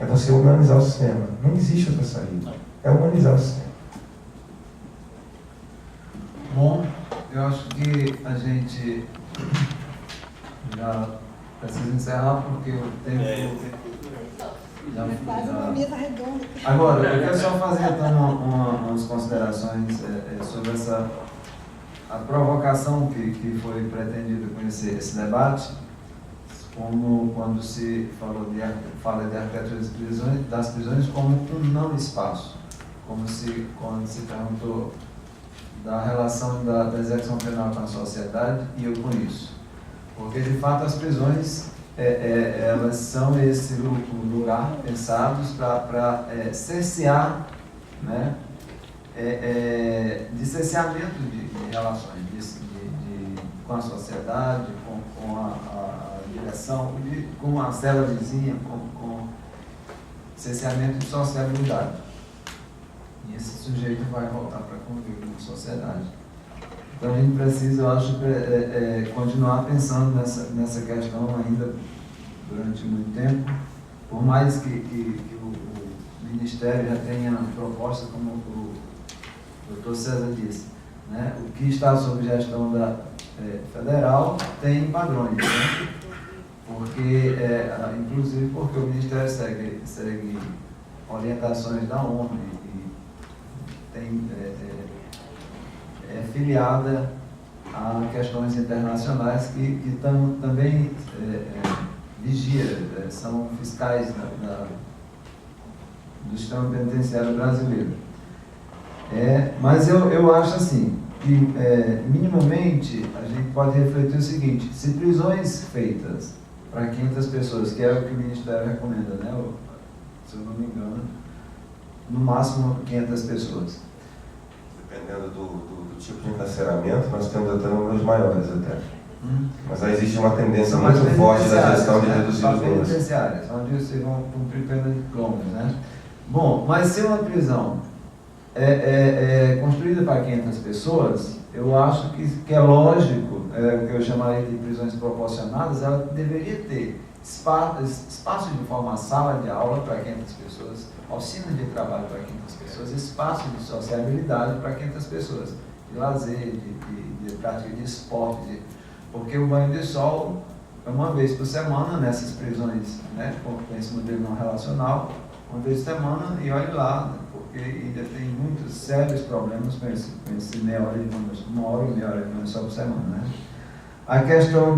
É você humanizar o sistema. Não existe outra saída. É humanizar o sistema. Bom, eu acho que a gente já precisa encerrar porque o tempo Quase uma mesa redonda. Agora, eu quero só fazer então umas considerações sobre a provocação que foi pretendida com esse debate, como quando se fala de arquitetura das prisões como um não espaço, quando se perguntou da relação da execução penal com a sociedade, e eu com isso. Porque, de fato, as prisões, elas são esse lugar pensados para cercear, né, de cerceamento de relações com a sociedade, com a direção, com a cela vizinha, com cerceamento de sociabilidade. E esse sujeito vai voltar para conviver com a sociedade. Então a gente precisa, eu acho, continuar pensando nessa questão ainda durante muito tempo, por mais que o Ministério já tenha proposta, como o Dr. César disse, né? O que está sob gestão da federal tem padrões, né? Porque, inclusive porque o Ministério segue orientações da ONU e tem é filiada a questões internacionais que também vigia, são fiscais do sistema penitenciário brasileiro. Mas eu acho assim, que minimamente a gente pode refletir o seguinte: se prisões feitas para 500 pessoas, que é o que o Ministério recomenda, né, se eu não me engano, no máximo 500 pessoas. Dependendo do tipo de encarceramento, nós temos até números maiores até. Mas aí existe uma tendência muito forte da gestão de reduzir os números. Penitenciárias, onde vocês vão cumprir penas longas, né? Bom, mas se uma prisão é construída para 500 pessoas, eu acho que é lógico, o que eu chamaria de prisões proporcionadas, ela deveria ter espaço de forma, sala de aula para 500 pessoas, oficina de trabalho para 500 pessoas, espaço de sociabilidade para 500 pessoas, de lazer, de prática de esporte, porque o banho de sol é uma vez por semana nessas prisões, né, com esse modelo não relacional, uma vez por semana, e olhe lá, porque ainda tem muitos sérios problemas com esse meia hora de banho, 1 hora e meia hora de banho só por semana, né? A questão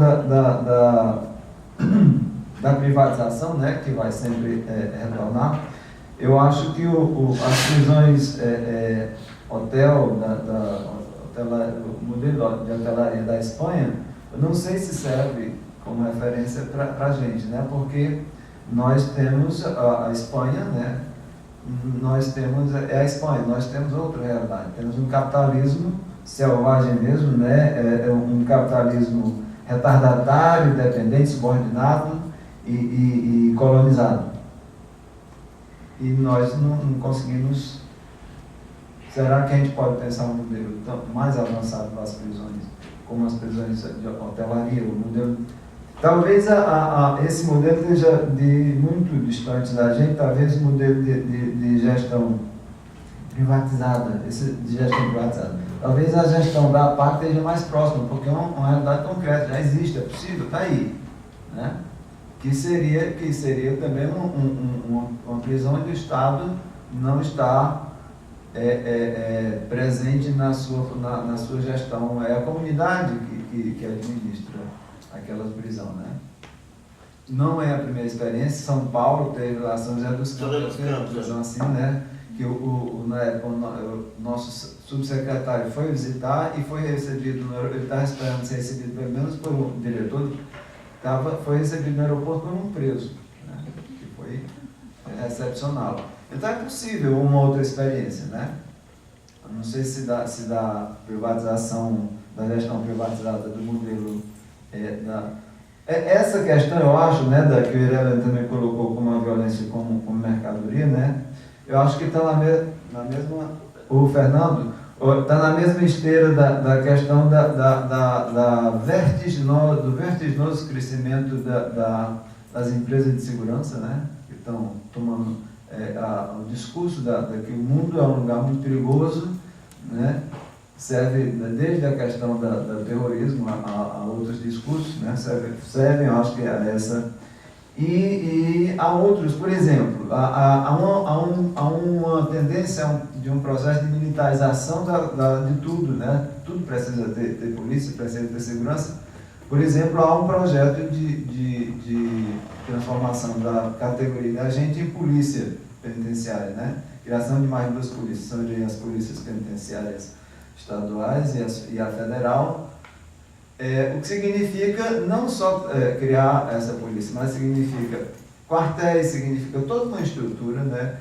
da privatização, né, que vai sempre retornar, eu acho que as prisões hotel, o modelo de hotelaria da Espanha, eu não sei se serve como referência para a gente, né, porque nós temos a Espanha, né, nós temos a Espanha, nós temos outra realidade, temos um capitalismo selvagem mesmo, né, um capitalismo retardatário, dependente, subordinado e colonizado. E nós não conseguimos. Será que a gente pode pensar um modelo mais avançado para as prisões, como as prisões de hotelaria, o modelo Talvez esse modelo esteja muito distante da gente, talvez o modelo de gestão privatizada, talvez a gestão da APAC esteja mais próxima, porque é uma realidade concreta, já existe, é possível, está aí. Né? Que seria também uma prisão onde o Estado não está presente na sua gestão, é a comunidade que administra aquela prisão, né? Não é a primeira experiência. São Paulo teve lá, São José dos Campos, teve uma prisão assim, né? Que na época o nosso subsecretário foi visitar e foi recebido, ele estava esperando ser recebido pelo menos por um diretor, foi recebido no aeroporto por um preso, né? Que foi excepcional. Então é possível uma outra experiência, né? Eu não sei se da privatização, da gestão privatizada do modelo essa questão, eu acho, né, que o Irelian também colocou como a violência como mercadoria, né? Eu acho que está na mesma, o Fernando está na mesma esteira da questão do vertiginoso crescimento das empresas de segurança, né? Que estão tomando o discurso que o mundo é um lugar muito perigoso, né? Serve desde a questão do terrorismo a outros discursos, né? Servem, eu acho que é essa. E há outros, por exemplo, há uma tendência de um processo de militarização de tudo, né? Tudo precisa ter polícia, precisa ter segurança. Por exemplo, há um projeto de transformação da categoria de agente em polícia penitenciária, né? Criação de mais 2 polícias, são as polícias penitenciárias estaduais e a federal, o que significa não só criar essa polícia, mas significa quartéis, significa toda uma estrutura, né,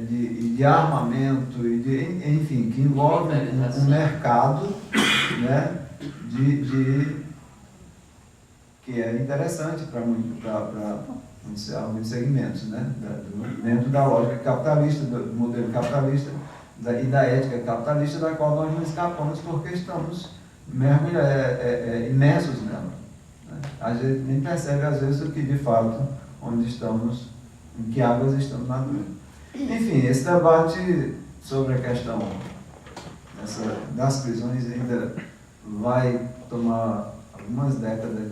de armamento, enfim, que envolve um mercado, né, que é interessante para alguns segmentos, né, dentro da lógica capitalista, do modelo capitalista, e da ética capitalista, da qual nós não escapamos porque estamos imersos nela. Né? A gente nem percebe, às vezes, o que de fato, onde estamos, em que águas estamos nadando. Enfim, esse debate sobre a questão das prisões ainda vai tomar algumas décadas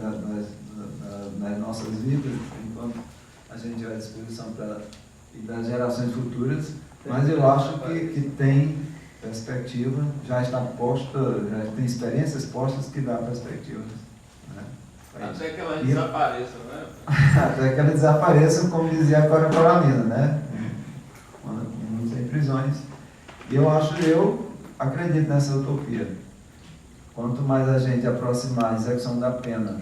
das nossas vidas, enquanto a gente tiver à disposição e das gerações futuras. Mas eu acho que tem perspectiva, já está posta, já tem experiências postas que dá perspectivas. Né? Até que ela desapareça, né? Até que ela desapareça, como dizia a Cora Coralina, né? Não tem prisões. E eu acredito nessa utopia. Quanto mais a gente aproximar a execução da pena,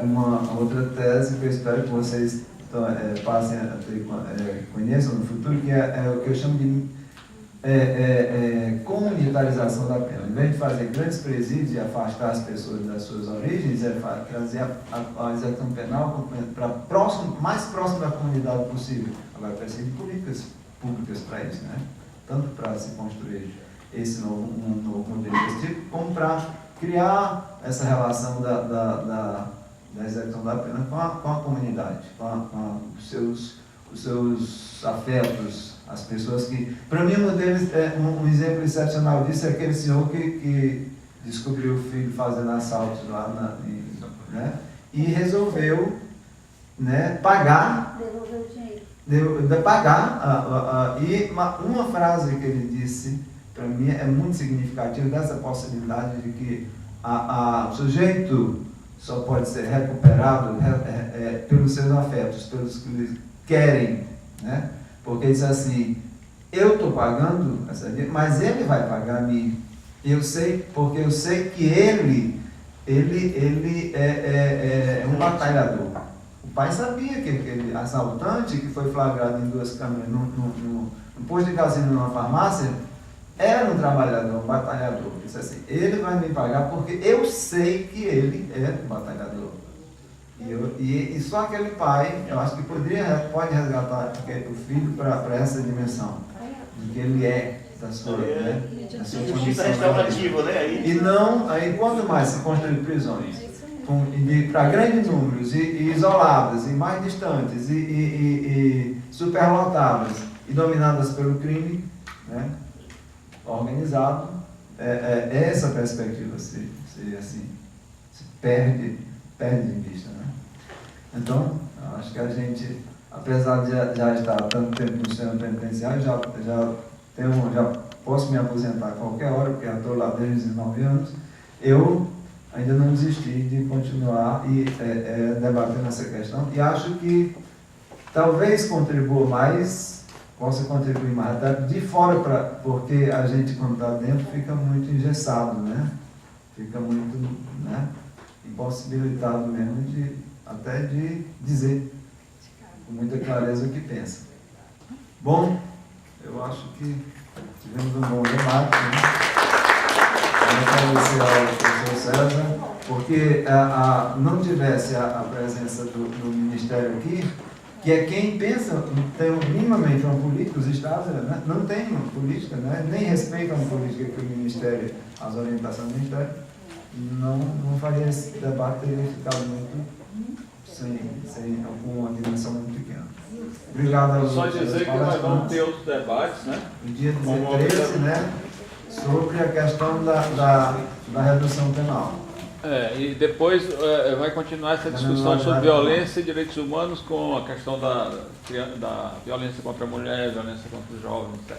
uma outra tese que eu espero que vocês passem a ter, conheçam no futuro, que é o que eu chamo de comunitarização da pena. Em vez de fazer grandes presídios e afastar as pessoas das suas origens, trazer a execução penal para mais próximo da comunidade possível. Agora precisa de políticas públicas para isso, né? Tanto para se construir um novo modelo desse tipo, como para criar essa relação da execução da pena com a comunidade, com os seus afetos, as pessoas que... Para mim, um exemplo excepcional disso é aquele senhor que descobriu o filho fazendo assaltos lá né? E resolveu, né, pagar... Devolver o dinheiro. Pagar. E uma frase que ele disse, para mim, é muito significativa dessa possibilidade de que o sujeito só pode ser recuperado pelos seus afetos, pelos que lhe querem, né? Porque diz assim, eu estou pagando essa dívida, mas ele vai pagar a mim. Eu sei, porque eu sei que ele é um batalhador. O pai sabia que aquele assaltante que foi flagrado em 2 câmeras no posto de gasolina numa farmácia era um trabalhador, um batalhador. Disse assim, ele vai me pagar porque eu sei que ele é um batalhador. E só aquele pai, eu acho que pode resgatar o filho para essa dimensão, de que ele é da sua, da sua justiça restaurativa, né? E não, aí quanto mais se construir prisões, para grandes números, e isoladas, e mais distantes, e superlotadas, e dominadas pelo crime, né, organizado, essa perspectiva se perde de vista, né? Então, acho que a gente, apesar de já estar há tanto tempo no sistema penitenciário, já posso me aposentar a qualquer hora, porque já estou lá desde os 19 anos, eu ainda não desisti de continuar e debatendo essa questão, e acho que talvez contribua mais, possa contribuir mais, até de fora, porque a gente, quando está dentro, fica muito engessado, né? Fica muito, né, impossibilitado mesmo até de dizer com muita clareza o que pensa. Bom, eu acho que tivemos um bom debate, né? Agradecer ao professor César, porque não tivesse a presença do Ministério aqui, que é quem pensa, tem minimamente uma política, os Estados, né, não tem uma política, né, nem respeitam a política que o Ministério, as orientações do Ministério, não faria esse debate, teria ficado muito sem alguma dimensão muito pequena. Obrigado aos só dizer que nós vamos ter outros debates, né? No dia 13, né, sobre a questão da redução penal. E depois vai continuar essa discussão sobre violência e direitos humanos com a questão da violência contra a mulher, violência contra os jovens, etc.